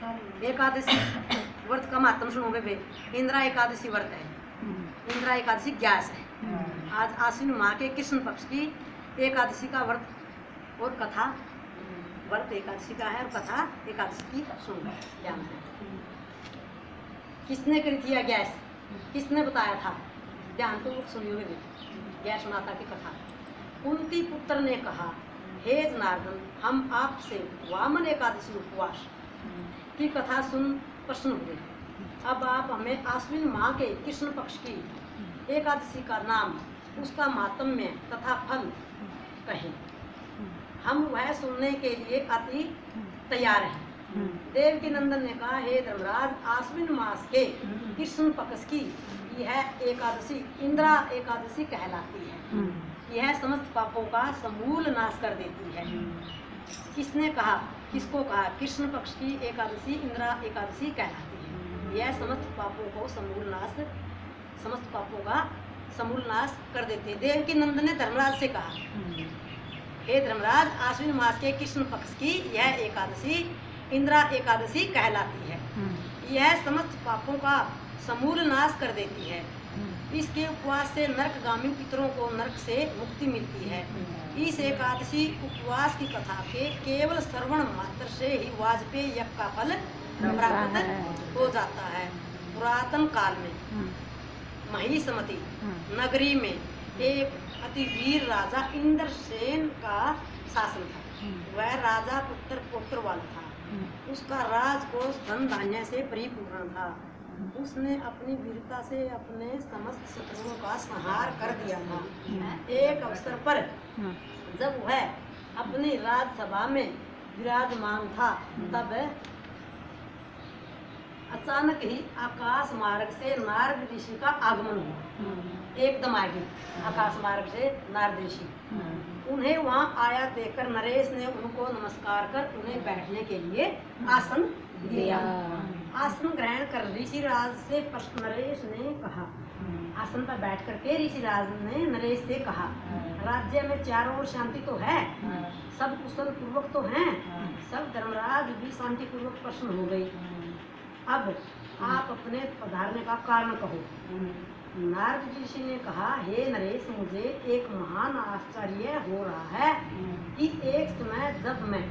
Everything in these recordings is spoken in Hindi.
एकादशी व्रत का महत्व सुनोगे बे। इंदिरा एकादशी व्रत है। इंदिरा एकादशी ग्यास है। आज आश्विन माह के कृष्ण पक्ष की एकादशी का व्रत और कथा, व्रत एकादशी का है और कथा एकादशी की सुन ध्यान है। किसने करी थी यह गैस, किसने बताया था, ध्यान तो सुनियोगे भी। गैस माता की कथा। कुंती पुत्र ने कहा, हे जनार्दन, हम आपसे वामन एकादशी उपवास की कथा सुन प्रश्न हुए। अब आप हमें आश्विन माह के कृष्ण पक्ष की एकादशी का नाम, उसका मातम्य तथा फल कहें। हम वह सुनने के लिए अति तैयार हैं। देवकी नंदन ने कहा, हे धर्मराज, आश्विन मास के कृष्ण पक्ष की यह एकादशी इंदिरा एकादशी कहलाती है। यह समस्त पापों का समूल नाश कर देती है। किसने कहा, किसको कहा? कृष्ण पक्ष की एकादशी इंदिरा एकादशी कहलाती है। यह समस्त पापों को समूल नाश, समस्त पापों का समूल नाश कर देती है। देवकी नंदन ने धर्मराज से कहा, हे धर्मराज, आश्विन मास के कृष्ण पक्ष की यह एकादशी इंदिरा एकादशी कहलाती है। यह समस्त पापों का समूल नाश कर देती है। इसके उपवास से नरकगामी पितरों को नरक से मुक्ति मिलती है। इस एकादशी उपवास की कथा के केवल श्रवण मात्र से ही वाजपेयी यज्ञ का फल प्राप्त हो जाता है। पुरातन काल में महिषमती नगरी में एक अति वीर राजा इंद्रसेन का शासन था। वह राजा पुत्र पौत्र वाला था। उसका राजकोष धन धान्य से परिपूर्ण था। उसने अपनी वीरता से अपने समस्त शत्रुओं का संहार कर दिया था। एक अवसर पर जब वह अपनी राजसभा में विराजमान था, तब अचानक ही आकाश मार्ग से नारद ऋषि का आगमन हुआ। एकदम आगे आकाश मार्ग से नारद ऋषि, उन्हें वहां आया देखकर नरेश ने उनको नमस्कार कर उन्हें बैठने के लिए आसन दिया। आसन ग्रहण कर ऋषिराज से नरेश ने कहा, आसन पर बैठ करके ऋषिराज ने नरेश से कहा, राज्य में चारों ओर शांति तो है, सब कुशल पूर्वक तो हैं, सब धर्मराज भी शांति पूर्वक प्रसन्न हो गई। अब आप अपने पधारने का कारण कहो। नारद ऋषि ने कहा, हे नरेश, मुझे एक महान आश्चर्य हो रहा है कि एक समय जब मैं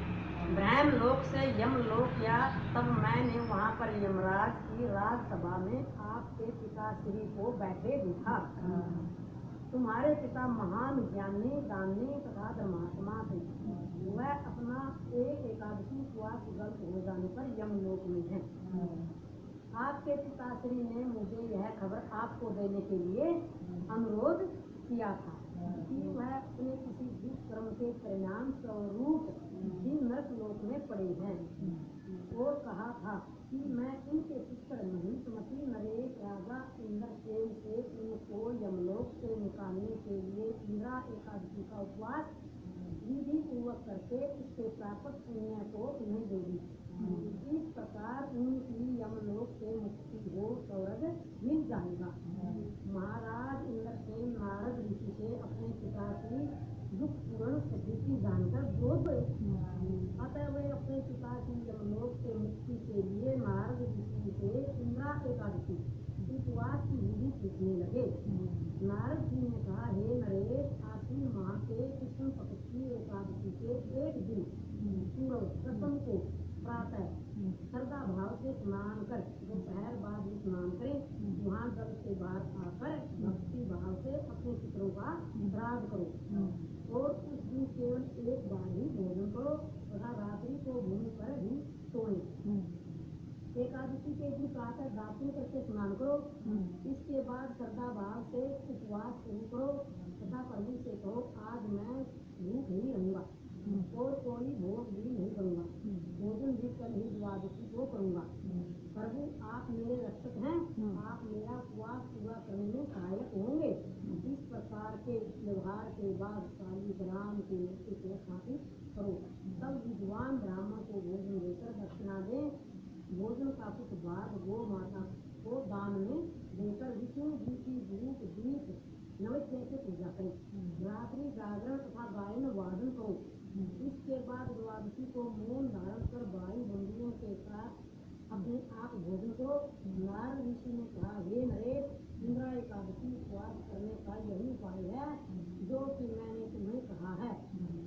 ब्रह्मलोक से यमलोक गया, तब मैंने वहाँ पर यमराज की राजसभा में आपके पिताश्री को बैठे देखा। तुम्हारे पिता महान ज्ञानी, दानी तथा धर्मात्मा थे। वह अपना एक एकादशी उपवास गलत हो जाने पर यमलोक में है। आपके पिताश्री ने मुझे यह खबर आपको देने के लिए अनुरोध किया था कि वह अपने किसी दुष्कर्म के परिणाम स्वरूप ही नरक लोक में पड़े हैं, और कहा था कि मैं इनके पुत्र महिषमती नरेश राजा इंद्रसेन से इनको यमलोक से निकालने के लिए इंदिरा एकादशी का उपवास विधि पूर्वक करके उसके प्राप्त पुण्य को उन्हें देगी। इस प्रकार उनकी यमलोक से मुक्ति हो स्वर्ग मिल जाएगा। महाराज इंद्रसेन नारद ऋषि से अपने पिता की दुख पूर्ण स्थिति जानकर बोध हुए। अतः वे अपने पिता की यमलोक से मुक्ति के लिए नारद ऋषि से इंदिरा एकादशी उपवास की विधि पूछने लगे। नारद जी ने कहा, हे नरेश, आश्विन माह के कृष्ण पक्ष की एकादशी के एक दिन पूर्व प्रथम को प्रातः श्रद्धा भाव से स्नान कर दोपहर बाद स्नान करें। वहाँ जल से बाहर आकर भक्ति भाव से अपने पितरों का श्राद्ध करो और उस दिन केवल एक बार ही भोजन करो तथा रात्रि को भूमि पर ही सोए। एकादशी के दिन प्रातः दातुन करके स्नान करो। इसके बाद श्रद्धा भाव से उपवास शुरू करो तथा प्रभु से कहो, आज मैं भूख ही रहूंगा और कोई भोग भी नहीं करूंगा। भोजन भी कल ही द्वादशी को करूंगा। प्रभु, आप मेरे रक्षक हैं, आप मेरा उपवास पूरा करने में सहायक होंगे। इस प्रकार के व्यवहार के बाद शालिग्राम के मूर्ति को स्थापित करो। तब विद्वान ब्राह्मण को भोजन देकर दक्षिणा दें। भोजन का कुछ भाग गो माता को दान में देकर विष्णु जी की धूप दीप नैवेद्य से पूजा करें। रात्रि जागरण तथा गायन वादन करो। इसके बाद द्वादशी को मौन धारण कर भाई बंधुओं के साथ ऋषि ने कहा, हे नरेश, इंद्रा एकादशी उपवास करने का यही उपाय है जो कि मैंने तुम्हें कहा है।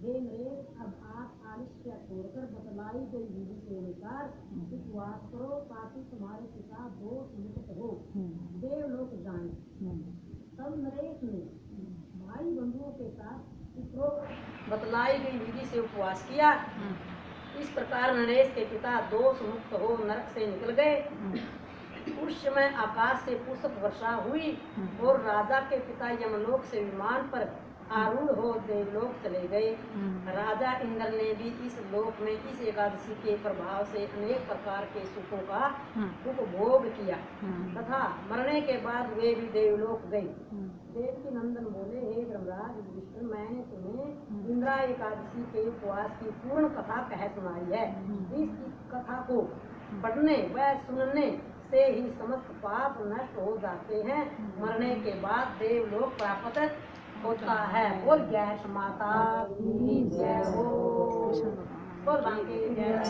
हे नरेश, अब आप आलस्य छोड़कर बतलाई गई विधि के अनुसार उपवास करो ताकि तुम्हारे पिता दोष मुक्त हो, देवलोक जाएं। तब नरेश ने भाई बंधुओं के साथ उपरोक्त बतलाई गई विधि से उपवास किया। इस प्रकार नरेश के पिता दोष मुक्त हो नरक से निकल गए। उस समय आकाश से पुष्प वर्षा हुई और राजा के पिता यमलोक से विमान पर आरूढ़ हो देवलोक चले गए। राजा इंद्र ने भी इस लोक में इस एकादशी के प्रभाव से अनेक प्रकार के सुखों का उपभोग किया तथा मरने के बाद वे भी देवलोक गए। देवकी नंदन बोले, हे धर्मराज युधिष्ठिर, मैंने तुम्हें इंद्रा एकादशी के उपवास की पूर्ण कथा कह सुनाई है। इस कथा को पढ़ने व सुनने से ही समस्त पाप नष्ट हो जाते हैं। मरने के बाद देवलोक प्राप्त होता है। बोल गैस माता की जय हो, बोल बांके जय।